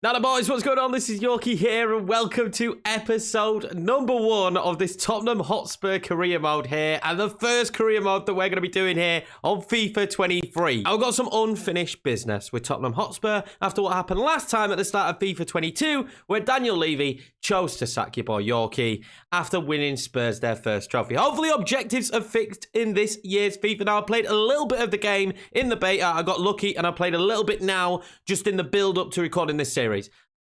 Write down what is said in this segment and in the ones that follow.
Now the boys, what's going on? This is Yorkie here and welcome to episode number 1 of this Tottenham Hotspur career mode here, and the first career mode that we're going to be doing here on FIFA 23. I've got some unfinished business with Tottenham Hotspur after what happened last time at the start of FIFA 22 where Daniel Levy chose to sack your boy Yorkie after winning Spurs their first trophy. Hopefully objectives are fixed in this year's FIFA. Now I played a little bit of the game in the beta, I got lucky, and I played a little bit now just in the build up to recording this series.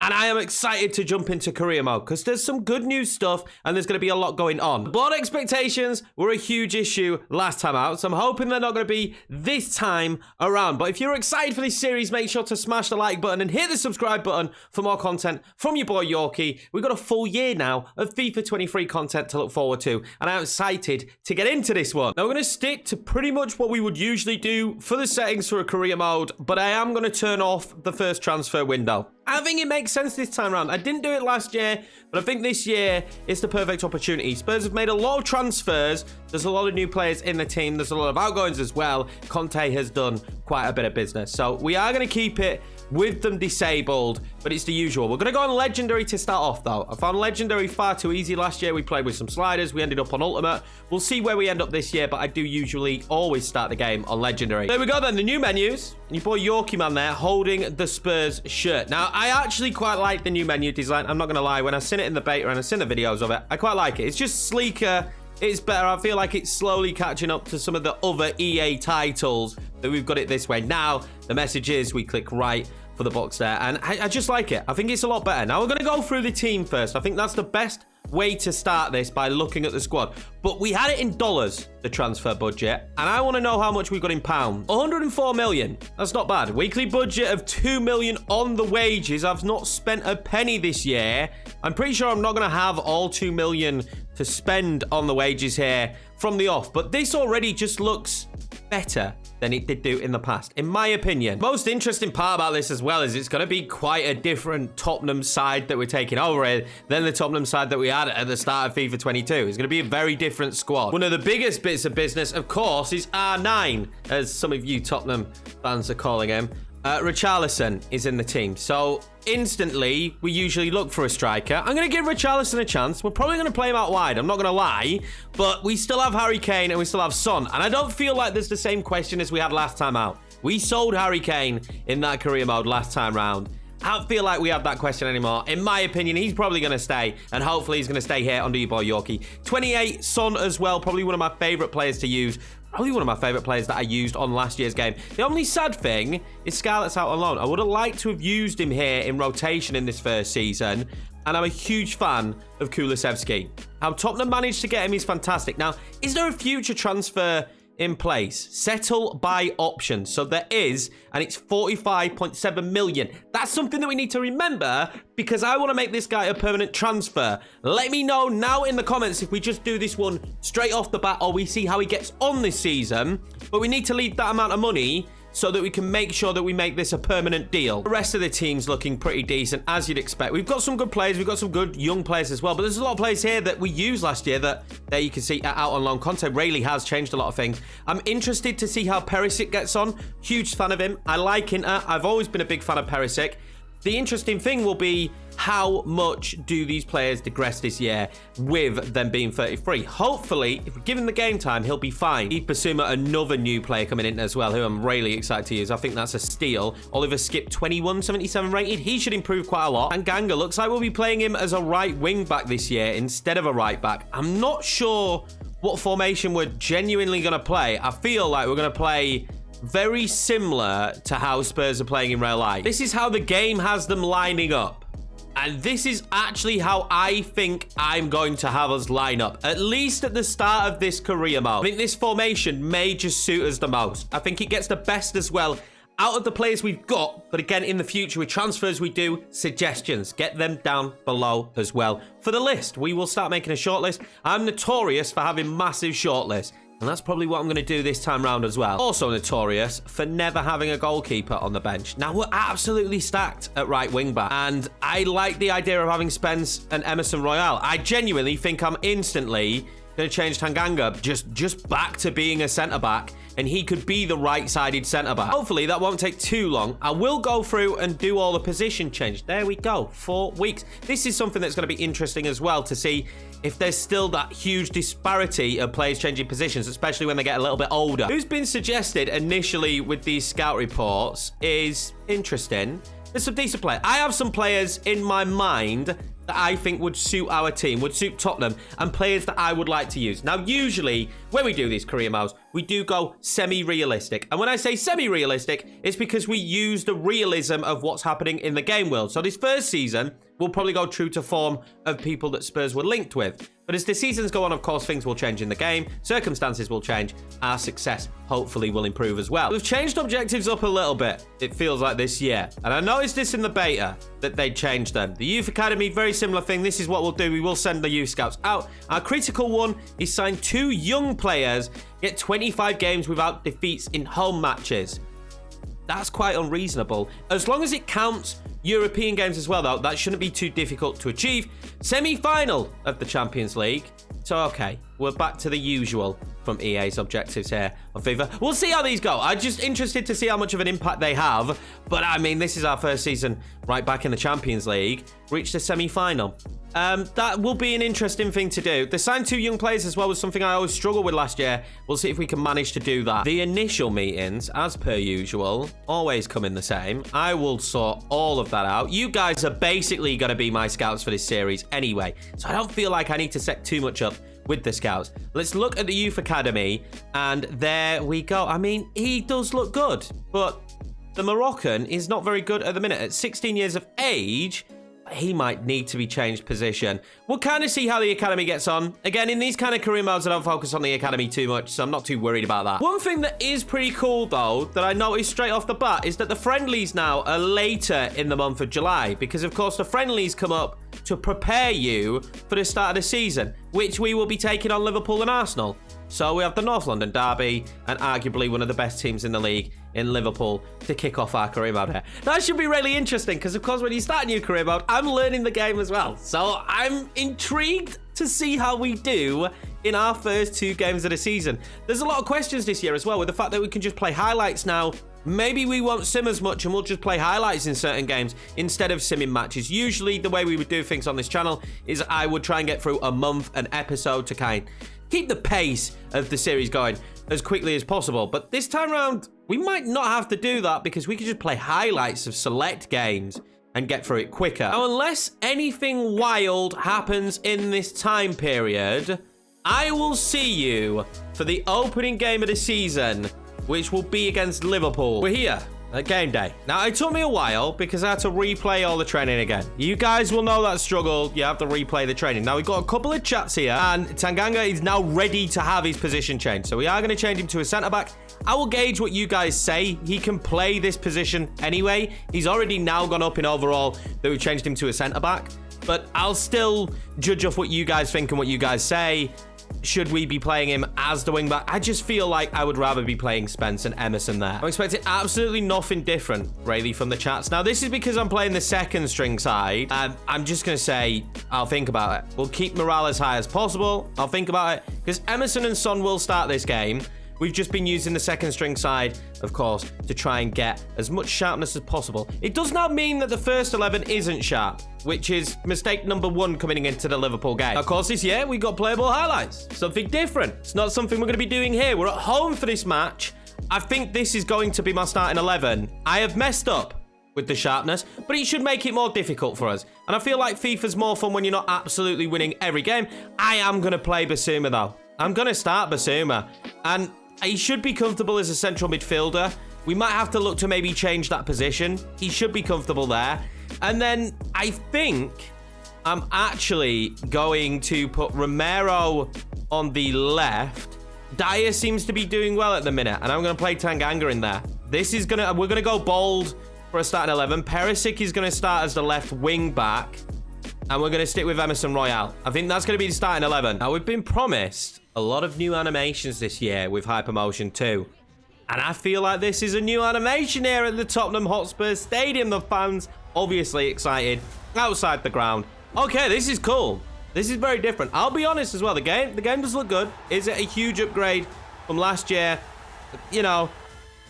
And I am excited to jump into career mode because there's some good news stuff and there's going to be a lot going on. The board expectations were a huge issue last time out, so I'm hoping they're not going to be this time around. But if you're excited for this series, make sure to smash the like button and hit the subscribe button for more content from your boy Yorkie. We've got a full year now of FIFA 23 content to look forward to, and I'm excited to get into this one. Now we're going to stick to pretty much what we would usually do for the settings for a career mode, but I am going to turn off the first transfer window. I think it makes sense this time around. I didn't do it last year, but I think this year is the perfect opportunity. Spurs have made a lot of transfers. There's a lot of new players in the team. There's a lot of outgoings as well. Conte has done quite a bit of business. So we are going to keep it with them disabled, but it's the usual. We're going to go on Legendary to start off, though. I found Legendary far too easy last year. We played with some sliders. We ended up on Ultimate. We'll see where we end up this year, but I do usually always start the game on Legendary. There we go then, the new menus. Your boy Yorkiemann there holding the Spurs shirt. Now, I actually quite like the new menu design. I'm not going to lie. When I've seen it in the beta and I've seen the videos of it, I quite like it. It's just sleeker. It's better. I feel like it's slowly catching up to some of the other EA titles that we've got it this way. Now, the message is we click right for the box there, and I just like it. I think it's a lot better. Now, we're going to go through the team first. I think that's the best way to start this, by looking at the squad. But we had it in dollars, the transfer budget, and I want to know how much we've got in pounds. 104 million. That's not bad. Weekly budget of 2 million on the wages. I've not spent a penny this year. I'm pretty sure I'm not going to have all 2 million to spend on the wages here from the off, but this already just looks better than it did do in the past, in my opinion. Most interesting part about this as well is it's going to be quite a different Tottenham side that we're taking over here than the Tottenham side that we had at the start of FIFA 22. It's going to be a very different squad. One of the biggest bits of business, of course, is R9, as some of you Tottenham fans are calling him. Richarlison is in the team. So instantly, we usually look for a striker. I'm going to give Richarlison a chance. We're probably going to play him out wide. I'm not going to lie. But we still have Harry Kane and we still have Son. And I don't feel like there's the same question as we had last time out. We sold Harry Kane in that career mode last time round. I don't feel like we have that question anymore. In my opinion, he's probably going to stay. And hopefully he's going to stay here under your boy Yorkie. 28, Son as well. Probably one of my favourite players to use. Probably one of my favourite players that I used on last year's game. The only sad thing is Scarlett's out on loan. I would have liked to have used him here in rotation in this first season. And I'm a huge fan of Kulusevski. How Tottenham managed to get him is fantastic. Now, is there a future transfer in place? Settle by option. So there is, and it's 45.7 million. That's something that we need to remember because I want to make this guy a permanent transfer. Let me know now in the comments if we just do this one straight off the bat or we see how he gets on this season. But we need to leave that amount of money so that we can make sure that we make this a permanent deal. The rest of the team's looking pretty decent, as you'd expect. We've got some good players. We've got some good young players as well. But there's a lot of players here that we used last year that there you can see out on loan. Conte really has changed a lot of things. I'm interested to see how Perisic gets on. Huge fan of him. I like Inter. I've always been a big fan of Perisic. The interesting thing will be how much do these players digress this year with them being 33. Hopefully, if we're given the game time, he'll be fine. Yves Bissouma, another new player coming in as well, who I'm really excited to use. I think that's a steal. Oliver Skip, 2177 rated. He should improve quite a lot. And Ganga looks like we'll be playing him as a right wing back this year instead of a right back. I'm not sure what formation we're genuinely going to play. I feel like we're going to play very similar to how Spurs are playing in real life. This is how the game has them lining up. And this is actually how I think I'm going to have us line up, at least at the start of this career mode. I think this formation may just suit us the most. I think it gets the best as well out of the players we've got. But again, in the future with transfers we do, suggestions, get them down below as well. For the list, we will start making a shortlist. I'm notorious for having massive shortlists. And that's probably what I'm going to do this time round as well. Also notorious for never having a goalkeeper on the bench. Now, we're absolutely stacked at right wing back. And I like the idea of having Spence and Emerson Royale. I genuinely think I'm instantly going to change Tanganga just back to being a centre-back and he could be the right-sided centre-back. Hopefully, that won't take too long. I will go through and do all the position change. There we go, 4 weeks. This is something that's going to be interesting as well to see if there's still that huge disparity of players changing positions, especially when they get a little bit older. Who's been suggested initially with these scout reports is interesting. There's some decent players. I have some players in my mind that I think would suit our team, would suit Tottenham, and players that I would like to use. Now, usually, when we do these career modes, we do go semi-realistic. And when I say semi-realistic, it's because we use the realism of what's happening in the game world. So this first season, we'll probably go true to form of people that Spurs were linked with. But as the seasons go on, of course, things will change in the game. Circumstances will change. Our success, hopefully, will improve as well. We've changed objectives up a little bit, it feels like, this year. And I noticed this in the beta, that they changed them. The Youth Academy, very similar thing. This is what we'll do. We will send the Youth Scouts out. Our critical one is sign 2 young players, get 25 games without defeats in home matches. That's quite unreasonable. As long as it counts European games as well, though, that shouldn't be too difficult to achieve. Semi-final of the Champions League. So, okay, we're back to the usual from EA's objectives here on FIFA. We'll see how these go. I'm just interested to see how much of an impact they have. But, I mean, this is our first season right back in the Champions League. Reached the semi-final. That will be an interesting thing to do. The sign 2 young players as well was something I always struggled with last year. We'll see if we can manage to do that. The initial meetings, as per usual, always come in the same. I will sort all of that out. You guys are basically going to be my scouts for this series anyway, so I don't feel like I need to set too much up with the scouts. Let's look at the Youth Academy, and there we go. I mean, he does look good, but the Moroccan is not very good at the minute. At 16 years of age, he might need to be changed position. We'll kind of see how the academy gets on. Again, in these kind of career modes, I don't focus on the academy too much, so I'm not too worried about that. One thing that is pretty cool, though, that I noticed straight off the bat is that the friendlies now are later in the month of July, because, of course, the friendlies come up to prepare you for the start of the season, which we will be taking on Liverpool and Arsenal. So we have the North London derby and arguably one of the best teams in the league in Liverpool to kick off our career mode here. That should be really interesting because, of course, when you start a new career mode, I'm learning the game as well. So I'm intrigued to see how we do in our first 2 games of the season. There's a lot of questions this year as well with the fact that we can just play highlights now. Maybe we won't sim as much and we'll just play highlights in certain games instead of simming matches. Usually the way we would do things on this channel is I would try and get through a month an episode to kind of keep the pace of the series going as quickly as possible. But this time around, we might not have to do that because we can just play highlights of select games and get through it quicker. Now, unless anything wild happens in this time period, I will see you for the opening game of the season, which will be against Liverpool. We're here at game day. Now, it took me a while because I had to replay all the training again. You guys will know that struggle. You have to replay the training. Now, we've got a couple of chats here, and Tanganga is now ready to have his position changed. So we are going to change him to a centre-back. I will gauge what you guys say. He can play this position anyway. He's already now gone up in overall that we've changed him to a centre-back. But I'll still judge off what you guys think and what you guys say. Should we be playing him as the wing-back? I just feel like I would rather be playing Spence and Emerson there. I'm expecting absolutely nothing different, really, from the chats. Now, this is because I'm playing the second string side. I'm just going to say, I'll think about it. We'll keep morale as high as possible. I'll think about it. Because Emerson and Son will start this game. We've just been using the second string side, of course, to try and get as much sharpness as possible. It does not mean that the first 11 isn't sharp, which is mistake number 1 coming into the Liverpool game. Of course, this year, we got playable highlights. Something different. It's not something we're going to be doing here. We're at home for this match. I think this is going to be my starting 11. I have messed up with the sharpness, but it should make it more difficult for us. And I feel like FIFA's more fun when you're not absolutely winning every game. I am going to play Basuma, though. I'm going to start Basuma. And he should be comfortable as a central midfielder. We might have to look to maybe change that position. He should be comfortable there. And then I think I'm actually going to put Romero on the left. Dyer seems to be doing well at the minute, and I'm going to play Tanganga in there. We're going to go bold for a starting 11. Perisic is going to start as the left wing back, and we're going to stick with Emerson Royale. I think that's going to be the starting 11. Now, we've been promised a lot of new animations this year with Hypermotion 2. And I feel like this is a new animation here at the Tottenham Hotspurs Stadium. The fans obviously excited outside the ground. Okay, this is cool. This is very different. I'll be honest as well. The game does look good. Is it a huge upgrade from last year? you know,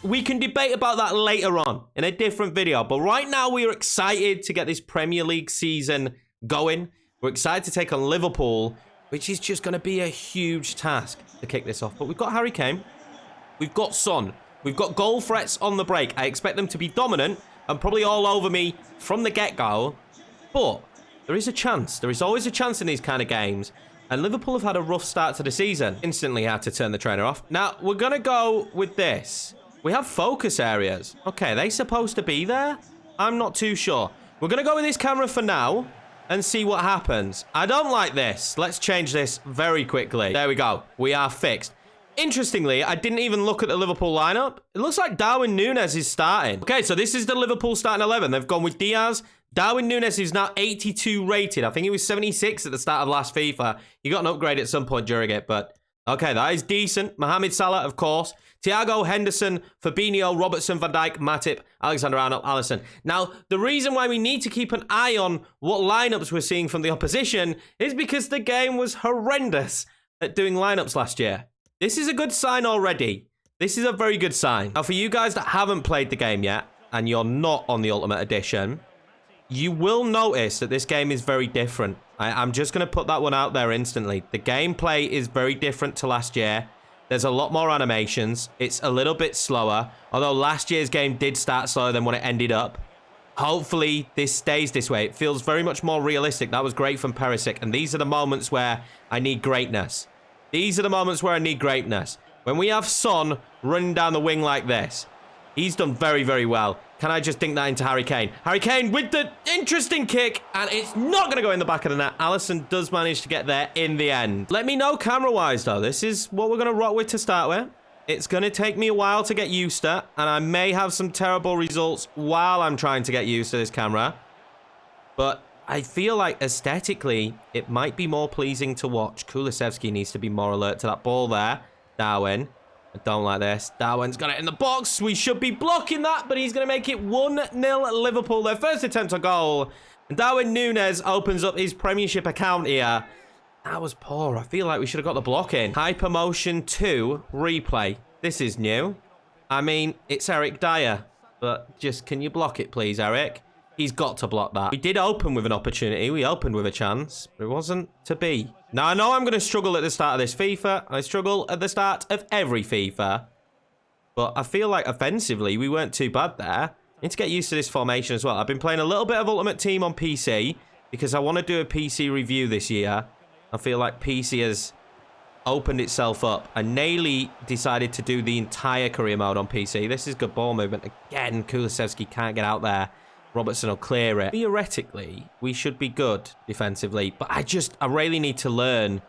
we can debate about that later on in a different video. But right now, we are excited to get this Premier League season going. We're excited to take on Liverpool, which is just going to be a huge task to kick this off. But we've got Harry Kane. We've got Son. We've got goal threats on the break. I expect them to be dominant and probably all over me from the get-go. But there is a chance. There is always a chance in these kind of games. And Liverpool have had a rough start to the season. Instantly had to turn the trainer off. Now, we're going to go with this. We have focus areas. Okay, are they supposed to be there? I'm not too sure. We're going to go with this camera for now and see what happens. I don't like this. Let's change this very quickly. There we go. We are fixed. Interestingly, I didn't even look at the Liverpool lineup. It looks like Darwin Núñez is starting. Okay, so this is the Liverpool starting 11. They've gone with Diaz. Darwin Núñez is now 82 rated. I think he was 76 at the start of last FIFA. He got an upgrade at some point during it, but okay, that is decent. Mohamed Salah, of course. Thiago, Henderson, Fabinho, Robertson, Van Dijk, Matip, Alexander-Arnold, Alisson. Now, the reason why we need to keep an eye on what lineups we're seeing from the opposition is because the game was horrendous at doing lineups last year. This is a good sign already. This is a very good sign. Now, for you guys that haven't played the game yet, and you're not on the Ultimate Edition, you will notice that this game is very different. I'm just going to put that one out there instantly. The gameplay is very different to last year. There's a lot more animations. It's a little bit slower. Although last year's game did start slower than when it ended up. Hopefully, this stays this way. It feels very much more realistic. That was great from Perisic. And these are the moments where I need greatness. These are the moments where I need greatness. When we have Son running down the wing like this, he's done very, very well. Can I just dink that into Harry Kane? Harry Kane with the interesting kick, and it's not going to go in the back of the net. Alisson does manage to get there in the end. Let me know camera-wise, though. This is what we're going to rock with to start with. It's going to take me a while to get used to, and I may have some terrible results while I'm trying to get used to this camera. But I feel like aesthetically, it might be more pleasing to watch. Kulusevski needs to be more alert to that ball there. Darwin. I don't like this. Darwin's got it in the box. We should be blocking that, but he's going to make it 1-0 Liverpool. Their first attempt on goal. And Darwin Núñez opens up his Premiership account here. That was poor. I feel like we should have got the block in. Hypermotion 2 replay. This is new. I mean, it's Eric Dyer. But just, can you block it, please, Eric? He's got to block that. We did open with an opportunity. We opened with a chance. But it wasn't to be. Now, I know I'm going to struggle at the start of this FIFA. I struggle at the start of every FIFA. But I feel like offensively, we weren't too bad there. I need to get used to this formation as well. I've been playing a little bit of Ultimate Team on PC because I want to do a PC review this year. I feel like PC has opened itself up. I nearly decided to do the entire career mode on PC. This is good ball movement. Again, Kulusevski can't get out there. Robertson will clear it. Theoretically, we should be good defensively. But I really need to learn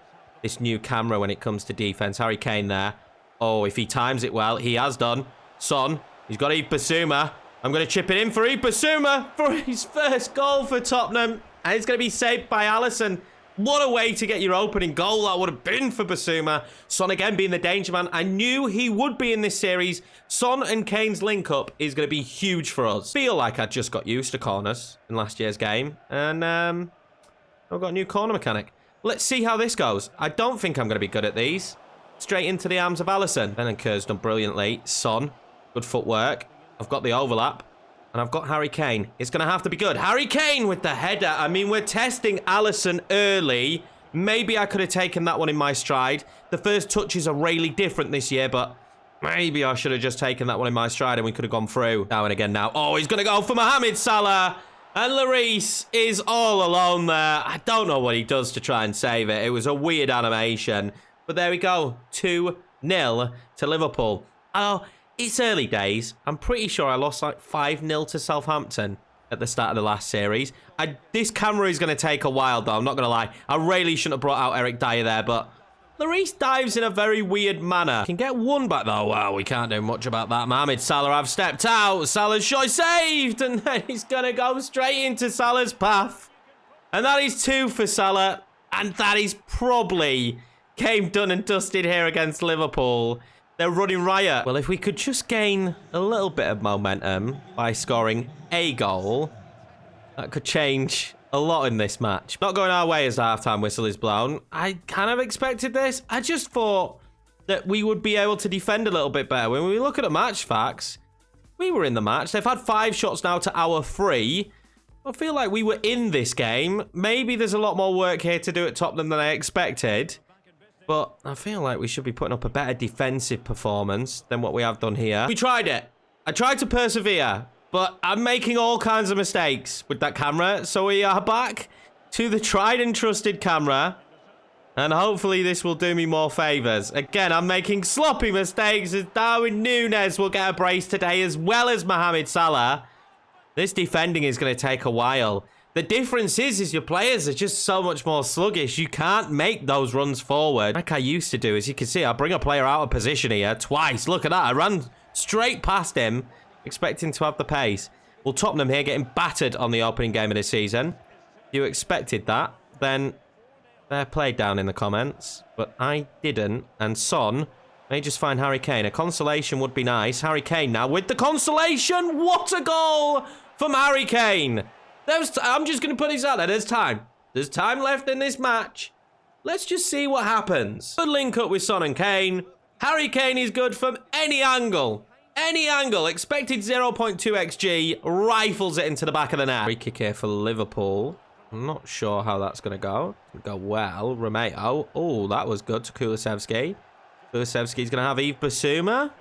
this new camera when it comes to defense. Harry Kane there. Oh, if he times it well, he has done. Son, he's got Yves Bissouma. I'm going to chip it in for Yves Bissouma for his first goal for Tottenham. And it's going to be saved by Alisson. What a way to get your opening goal that would have been for Bissouma. Son again being the danger man. I knew he would be in this series. Son and Kane's link-up is going to be huge for us. Feel like I just got used to corners in last year's game. And I've got a new corner mechanic. Let's see how this goes. I don't think I'm going to be good at these. Straight into the arms of Alisson. Bentancur's done brilliantly. Son, good footwork. I've got the overlap. And I've got Harry Kane. It's going to have to be good. Harry Kane with the header. I mean, we're testing Alisson early. Maybe I could have taken that one in my stride. The first touches are really different this year, but maybe I should have just taken that one in my stride and we could have gone through. Darwin again now. Oh, he's going to go for Mohamed Salah. And Lloris is all alone there. I don't know what he does to try and save it. It was a weird animation. But there we go. 2-0 to Liverpool. Oh, it's early days. I'm pretty sure I lost like 5-0 to Southampton at the start of the last series. This camera is going to take a while, though. I'm not going to lie. I really shouldn't have brought out Eric Dyer there, but Lloris dives in a very weird manner. Can get one back, though. Wow, we can't do much about that. Mohamed Salah have stepped out. Salah's shot saved, and then he's going to go straight into Salah's path. And that is 2 for Salah, and that is probably game done and dusted here against Liverpool. They're running riot. Well, if we could just gain a little bit of momentum by scoring a goal, that could change a lot in this match. Not going our way as the halftime whistle is blown. I kind of expected this. I just thought that we would be able to defend a little bit better. When we look at the match facts, we were in the match. They've had 5 shots now to our 3. I feel like we were in this game. Maybe there's a lot more work here to do at Tottenham than I expected. But I feel like we should be putting up a better defensive performance than what we have done here. We tried it. I tried to persevere, but I'm making all kinds of mistakes with that camera. So we are back to the tried and trusted camera. And hopefully this will do me more favours. Again, I'm making sloppy mistakes as Darwin Núñez will get a brace today as well as Mohamed Salah. This defending is going to take a while. The difference is your players are just so much more sluggish. You can't make those runs forward like I used to do. As you can see, I bring a player out of position here twice. Look at that. I ran straight past him, expecting to have the pace. Well, Tottenham here getting battered on the opening game of the season. If you expected that, then fair play down in the comments. But I didn't. And Son may just find Harry Kane. A consolation would be nice. Harry Kane now with the consolation. What a goal from Harry Kane. I'm just going to put this out there. There's time. There's time left in this match. Let's just see what happens. Good link up with Son and Kane. Harry Kane is good from any angle. Any angle. Expected 0.2 XG. Rifles it into the back of the net. Free kick here for Liverpool. I'm not sure how that's going to go. It's going to go well. Romeo. Oh, that was good to Kulusevski. Kulusevski's going to have Yves Bissouma.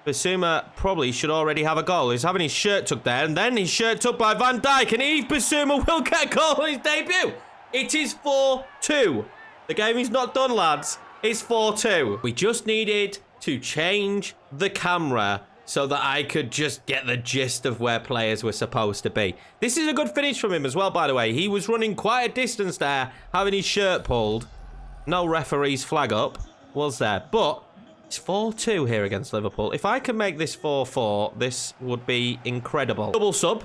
Bissouma probably should already have a goal. He's having his shirt tucked there, and then his shirt tucked by Van Dijk, and Yves Bissouma will get a goal on his debut. It is 4-2. The game is not done, lads. It's 4-2. We just needed to change the camera so that I could just get the gist of where players were supposed to be. This is a good finish from him as well, by the way. He was running quite a distance there, having his shirt pulled. No referee's flag up was there, but it's 4-2 here against Liverpool. If I can make this 4-4, this would be incredible. Double sub.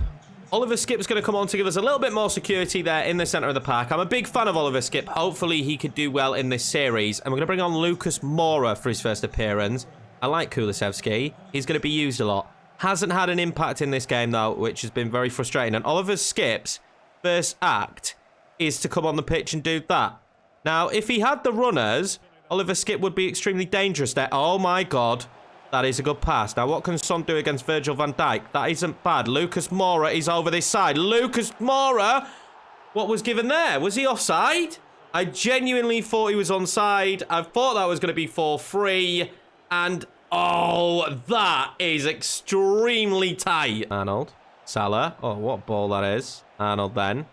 Oliver Skipp's going to come on to give us a little bit more security there in the centre of the park. I'm a big fan of Oliver Skipp. Hopefully he could do well in this series. And we're going to bring on Lucas Moura for his first appearance. I like Kulusevski. He's going to be used a lot. Hasn't had an impact in this game, though, which has been very frustrating. And Oliver Skipp's first act is to come on the pitch and do that. Now, if he had the runners, Oliver Skipp would be extremely dangerous there. Oh, my God. That is a good pass. Now, what can Son do against Virgil van Dijk? That isn't bad. Lucas Moura is over this side. Lucas Moura. What was given there? Was he offside? I genuinely thought he was onside. I thought that was going to be 4-3. And, oh, that is extremely tight. Arnold. Salah. Oh, what ball that is. Arnold then.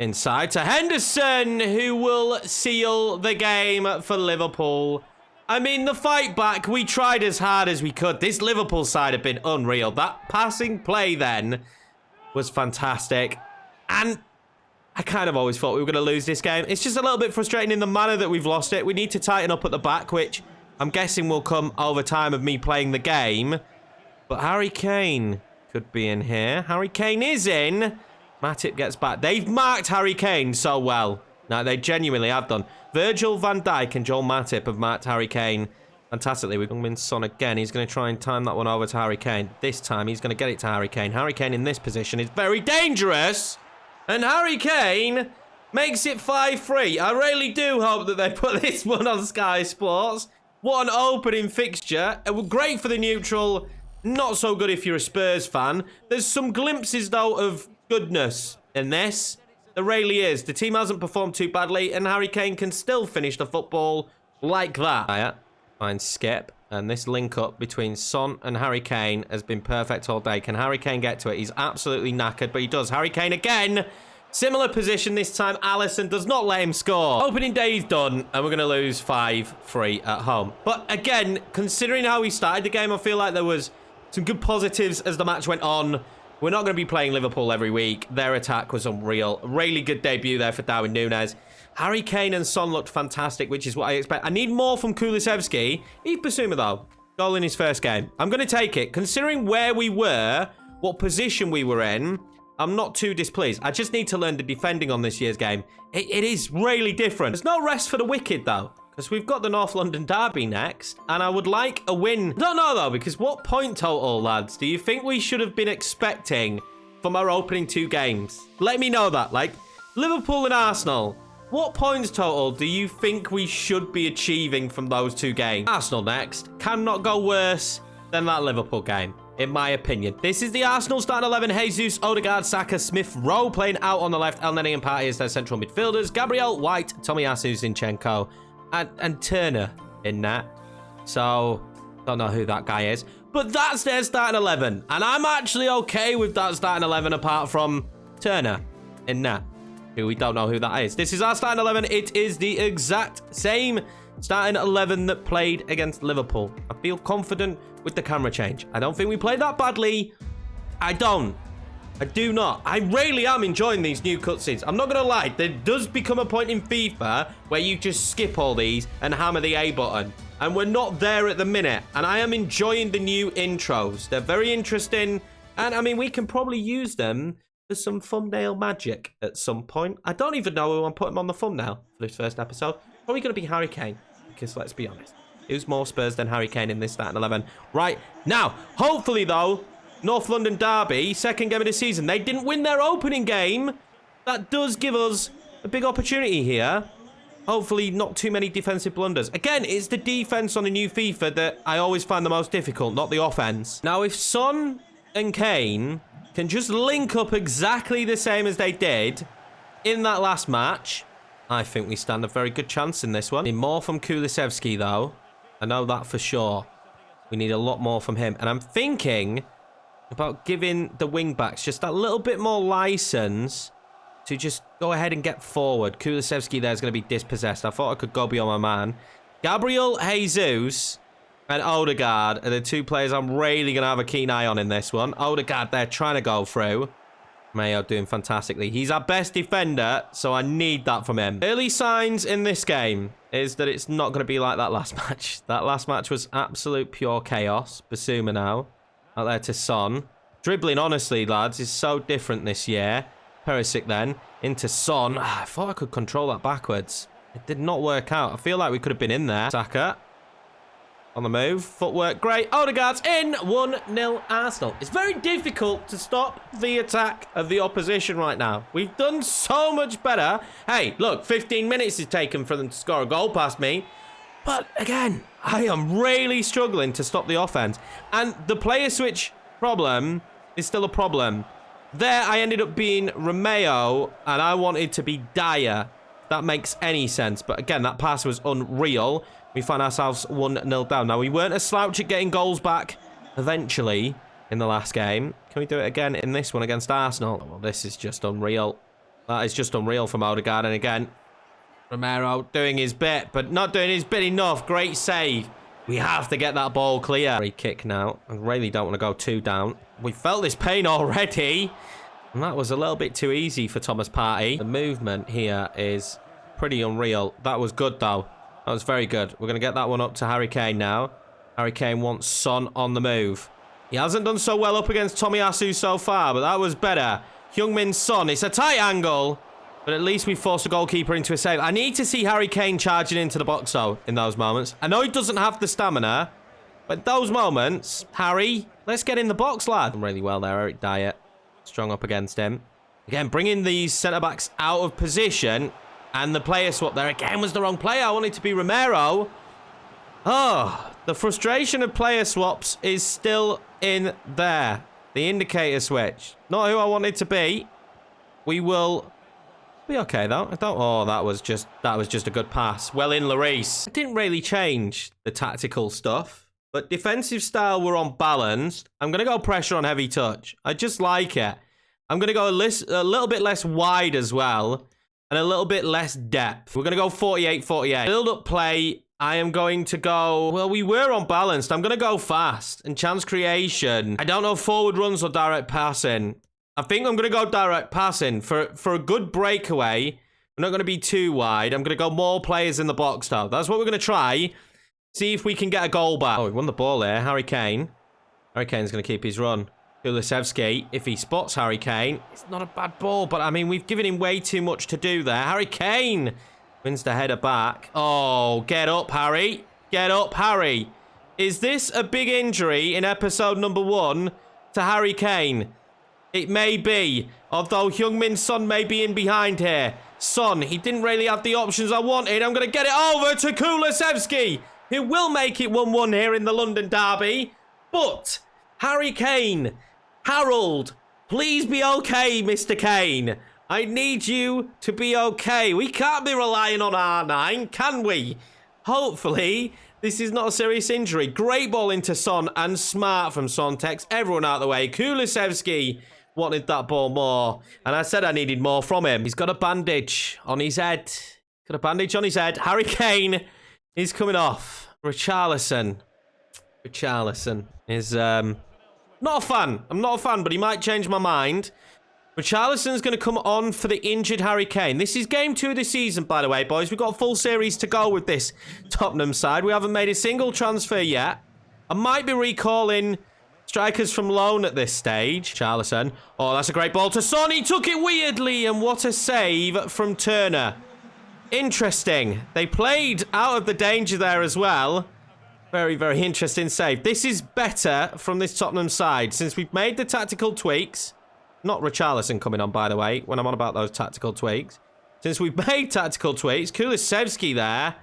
Inside to Henderson, who will seal the game for Liverpool. I mean, the fight back, we tried as hard as we could. This Liverpool side have been unreal. That passing play then was fantastic. And I kind of always thought we were going to lose this game. It's just a little bit frustrating in the manner that we've lost it. We need to tighten up at the back, which I'm guessing will come over time of me playing the game. But Harry Kane could be in here. Harry Kane is in. Matip gets back. They've marked Harry Kane so well. No, they genuinely have done. Virgil van Dijk and Joel Matip have marked Harry Kane fantastically. We've been Son again. He's going to try and time that one over to Harry Kane. This time, he's going to get it to Harry Kane. Harry Kane in this position is very dangerous. And Harry Kane makes it 5-3. I really do hope that they put this one on Sky Sports. What an opening fixture. It was great for the neutral. Not so good if you're a Spurs fan. There's some glimpses, though, of goodness in this. There really is. The team hasn't performed too badly, and Harry Kane can still finish the football like that. Finds Skip, and this link-up between Son and Harry Kane has been perfect all day. Can Harry Kane get to it? He's absolutely knackered, but he does. Harry Kane again. Similar position this time. Alisson does not let him score. Opening day is done, and we're going to lose 5-3 at home. But again, considering how we started the game, I feel like there was some good positives as the match went on. We're not going to be playing Liverpool every week. Their attack was unreal. Really good debut there for Darwin Núñez. Harry Kane and Son looked fantastic, which is what I expect. I need more from Kulusevski. Yves Bissouma, though. Goal in his first game. I'm going to take it. Considering where we were, what position we were in, I'm not too displeased. I just need to learn the defending on this year's game. It is really different. There's no rest for the wicked, though, because we've got the North London Derby next, and I would like a win. Don't know, though, because what point total, lads, do you think we should have been expecting from our opening 2 games? Let me know that. Like, Liverpool and Arsenal, What points total do you think we should be achieving from those two games? Arsenal next. Cannot go worse than that Liverpool game, in my opinion. This is the Arsenal starting 11. Jesus, Odegaard, Saka, Smith Rowe playing out on the left. El Neni and Partey as their central midfielders. Gabriel, White, Tomiyasu, Zinchenko, and Turner in that. So, don't know who that guy is. But that's their starting 11. And I'm actually okay with that starting 11 apart from Turner in that. Who we don't know who that is. This is our starting 11. It is the exact same starting 11 that played against Liverpool. I feel confident with the camera change. I don't think we played that badly. I do not. I really am enjoying these new cutscenes. I'm not going to lie. There does become a point in FIFA where you just skip all these and hammer the A button. And we're not there at the minute. And I am enjoying the new intros. They're very interesting. And, I mean, we can probably use them for some thumbnail magic at some point. I don't even know who I'm putting on the thumbnail for this first episode. Probably going to be Harry Kane. Because, let's be honest. Who's more Spurs than Harry Kane in this starting 11? Right, now, hopefully, though, North London Derby, second game of the season. They didn't win their opening game. That does give us a big opportunity here. Hopefully, not too many defensive blunders. Again, it's the defense on the new FIFA that I always find the most difficult, not the offense. Now, if Son and Kane can just link up exactly the same as they did in that last match, I think we stand a very good chance in this one. Need more from Kulusevski, though. I know that for sure. We need a lot more from him. And I'm thinking about giving the wing-backs just that little bit more license to just go ahead and get forward. Kulusevski there is going to be dispossessed. I thought I could go beyond my man. Gabriel Jesus and Odegaard are the two players I'm really going to have a keen eye on in this one. Odegaard there trying to go through. Mayo doing fantastically. He's our best defender, so I need that from him. Early signs in this game is that it's not going to be like that last match. That last match was absolute pure chaos. Basuma now. Out there to Son. Dribbling, honestly, lads, is so different this year. Perisic then. Into Son. I thought I could control that backwards. It did not work out. I feel like we could have been in there. Saka. On the move. Footwork. Great. Odegaard's in. 1-0 Arsenal. It's very difficult to stop the attack of the opposition right now. We've done so much better. Hey, look. 15 minutes is taken for them to score a goal past me. But again, I am really struggling to stop the offense. And the player switch problem is still a problem. There, I ended up being Romeo, and I wanted to be Dyer. That makes any sense. But again, that pass was unreal. We find ourselves 1-0 down. Now, we weren't a slouch at getting goals back eventually in the last game. Can we do it again in this one against Arsenal? Well, this is just unreal. That is just unreal from Odegaard. And again, Romero doing his bit, but not doing his bit enough. Great save. We have to get that ball clear. Free kick now. I really don't want to go too down. We felt this pain already. And that was a little bit too easy for Thomas Partey. The movement here is pretty unreal. That was good, though. That was very good. We're going to get that one up to Harry Kane now. Harry Kane wants Son on the move. He hasn't done so well up against Tomiyasu so far, but that was better. Heung-min Son. It's a tight angle, but at least we forced the goalkeeper into a save. I need to see Harry Kane charging into the box, though, in those moments. I know he doesn't have the stamina, but those moments, Harry, let's get in the box, lad. Done really well there, Eric Dyer. Strong up against him. Again, bringing these centre-backs out of position. And the player swap there again was the wrong player. I wanted to be Romero. Oh, the frustration of player swaps is still in there. The indicator switch. Not who I wanted to be. We will be okay, though. Oh, that was just a good pass. Well in, Lloris. I didn't really change the tactical stuff. But defensive style, we're on balanced. I'm going to go pressure on heavy touch. I just like it. I'm going to go a little bit less wide as well. And a little bit less depth. We're going to go 48-48. Build up play. I am going to go... Well, we were on balanced. I'm going to go fast. And chance creation. I don't know forward runs or direct passing. I think I'm going to go direct passing. For a good breakaway, we're not going to be too wide. I'm going to go more players in the box, though. That's what we're going to try. See if we can get a goal back. Oh, we won the ball there. Harry Kane. Harry Kane's going to keep his run. Kulusevski, if he spots Harry Kane, it's not a bad ball, but I mean, we've given him way too much to do there. Harry Kane wins the header back. Oh, get up, Harry. Get up, Harry. Is this a big injury in episode number 1 to Harry Kane? It may be, although Heung-min Son may be in behind here. Son, he didn't really have the options I wanted. I'm going to get it over to Kulusevski, who will make it 1-1 here in the London derby. But Harry Kane, Harold, please be okay, Mr. Kane. I need you to be okay. We can't be relying on R9, can we? Hopefully, this is not a serious injury. Great ball into Son and smart from Son. Takes everyone out of the way. Kulusevski wanted that ball more. And I said I needed more from him. He's got a bandage on his head. Got a bandage on his head. Harry Kane is coming off. Richarlison is not a fan. I'm not a fan, but he might change my mind. Richarlison's going to come on for the injured Harry Kane. This is game 2 of the season, by the way, boys. We've got a full series to go with this Tottenham side. We haven't made a single transfer yet. I might be recalling strikers from loan at this stage. Richarlison. Oh, that's a great ball to Son. He took it weirdly, and what a save from Turner. Interesting. They played out of the danger there as well. Very, very interesting save. This is better from this Tottenham side since we've made the tactical tweaks. Not Richarlison coming on, by the way, when I'm on about those tactical tweaks. Since we've made tactical tweaks, Kulusevski there.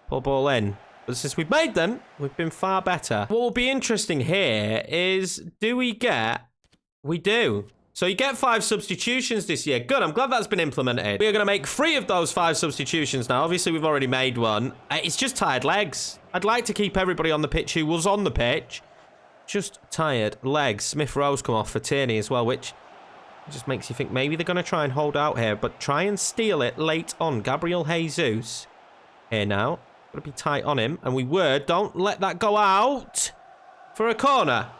Pull ball in. But since we've made them, we've been far better. What will be interesting here is, do we get... We do. So you get 5 substitutions this year. Good, I'm glad that's been implemented. We are going to make 3 of those 5 substitutions now. Obviously, we've already made one. It's just tired legs. I'd like to keep everybody on the pitch who was on the pitch. Just tired legs. Smith Rowe's come off for Tierney as well, which... just makes you think maybe they're going to try and hold out here, but try and steal it late on. Gabriel Jesus here now. Got to be tight on him, and we were. Don't let that go out for a corner.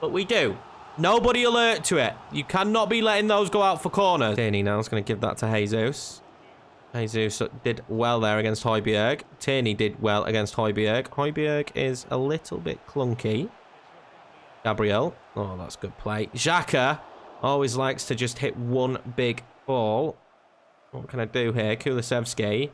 But we do. Nobody alert to it. You cannot be letting those go out for corners. Tierney now is going to give that to Jesus. Jesus did well there against Højbjerg. Tierney did well against Højbjerg. Højbjerg is a little bit clunky. Gabriel. Oh, that's good play. Xhaka always likes to just hit one big ball. What can I do here? Kulusevski.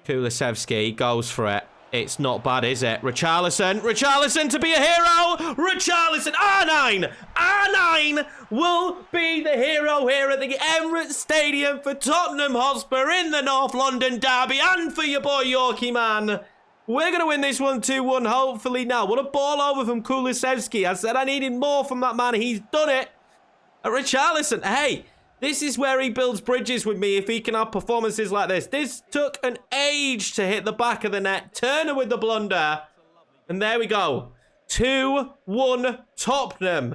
Kulusevski goes for it. It's not bad, is it? Richarlison. Richarlison to be a hero. Richarlison. R9. R9 will be the hero here at the Emirates Stadium for Tottenham Hotspur in the North London derby and for your boy Yorkiemann. We're going to win this one 2-1 hopefully now. What a ball over from Kulusevski. I said I needed more from that man. He's done it. Richarlison, hey, this is where he builds bridges with me if he can have performances like this. This took an age to hit the back of the net. Turner with the blunder. And there we go. 2-1 Tottenham.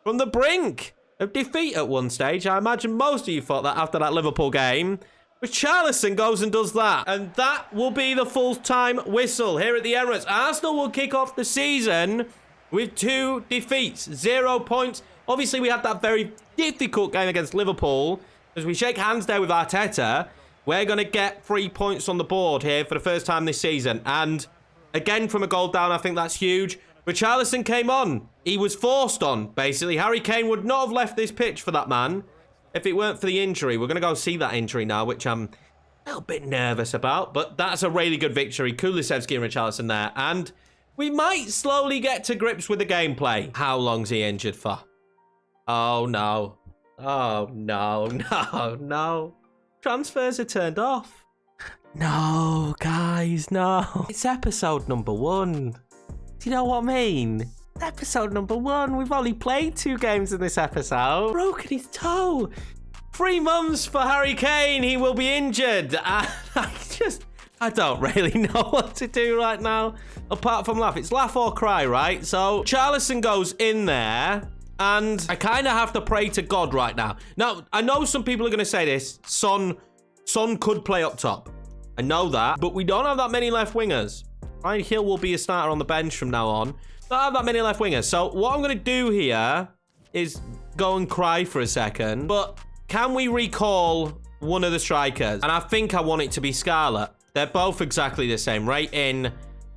From the brink of defeat at one stage. I imagine most of you thought that after that Liverpool game. Richarlison goes and does that. And that will be the full-time whistle here at the Emirates. Arsenal will kick off the season with 2 defeats. 0 points. Obviously, we had that very difficult game against Liverpool. As we shake hands there with Arteta, we're going to get 3 points on the board here for the first time this season. And again, from a goal down, I think that's huge. Richarlison came on. He was forced on, basically. Harry Kane would not have left this pitch for that man if it weren't for the injury. We're going to go see that injury now, which I'm a little bit nervous about. But that's a really good victory. Kulusevski and Richarlison there. And we might slowly get to grips with the gameplay. How long's he injured for? Oh, no. Oh, no, no, no. Transfers are turned off. No, guys, no. It's episode number 1. Do you know what I mean? Episode number 1. We've only played 2 games in this episode. Broken his toe. 3 months for Harry Kane. He will be injured. I don't really know what to do right now. Apart from laugh. It's laugh or cry, right? So, Richarlison goes in there. And I kind of have to pray to God right now. Now, I know some people are going to say this. Son could play up top. I know that. But we don't have that many left wingers. Ryan Hill will be a starter on the bench from now on. Don't have that many left wingers. So what I'm going to do here is go and cry for a second. But can we recall one of the strikers? And I think I want it to be Scarlett. They're both exactly the same. Right in,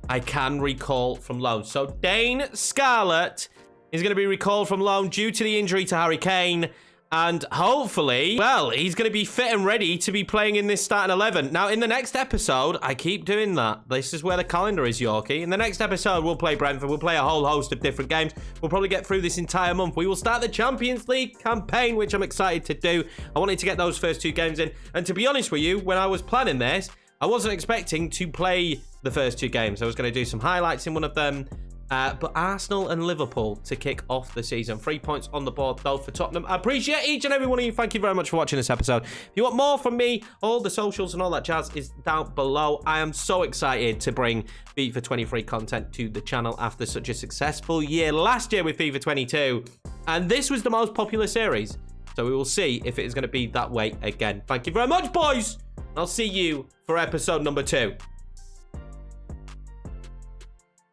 I can recall from loan. So Dane Scarlett is going to be recalled from loan due to the injury to Harry Kane. And hopefully, well, he's going to be fit and ready to be playing in this starting 11. Now, in the next episode, I keep doing that. This is where the calendar is, Yorkie. In the next episode, we'll play Brentford. We'll play a whole host of different games. We'll probably get through this entire month. We will start the Champions League campaign, which I'm excited to do. I wanted to get those first 2 games in. And to be honest with you, when I was planning this, I wasn't expecting to play the first 2 games. I was going to do some highlights in one of them. But Arsenal and Liverpool to kick off the season. 3 points on the board, though, for Tottenham. I appreciate each and every one of you. Thank you very much for watching this episode. If you want more from me, all the socials and all that jazz is down below. I am so excited to bring FIFA 23 content to the channel after such a successful year last year with FIFA 22. And this was the most popular series. So we will see if it is going to be that way again. Thank you very much, boys. I'll see you for episode number 2.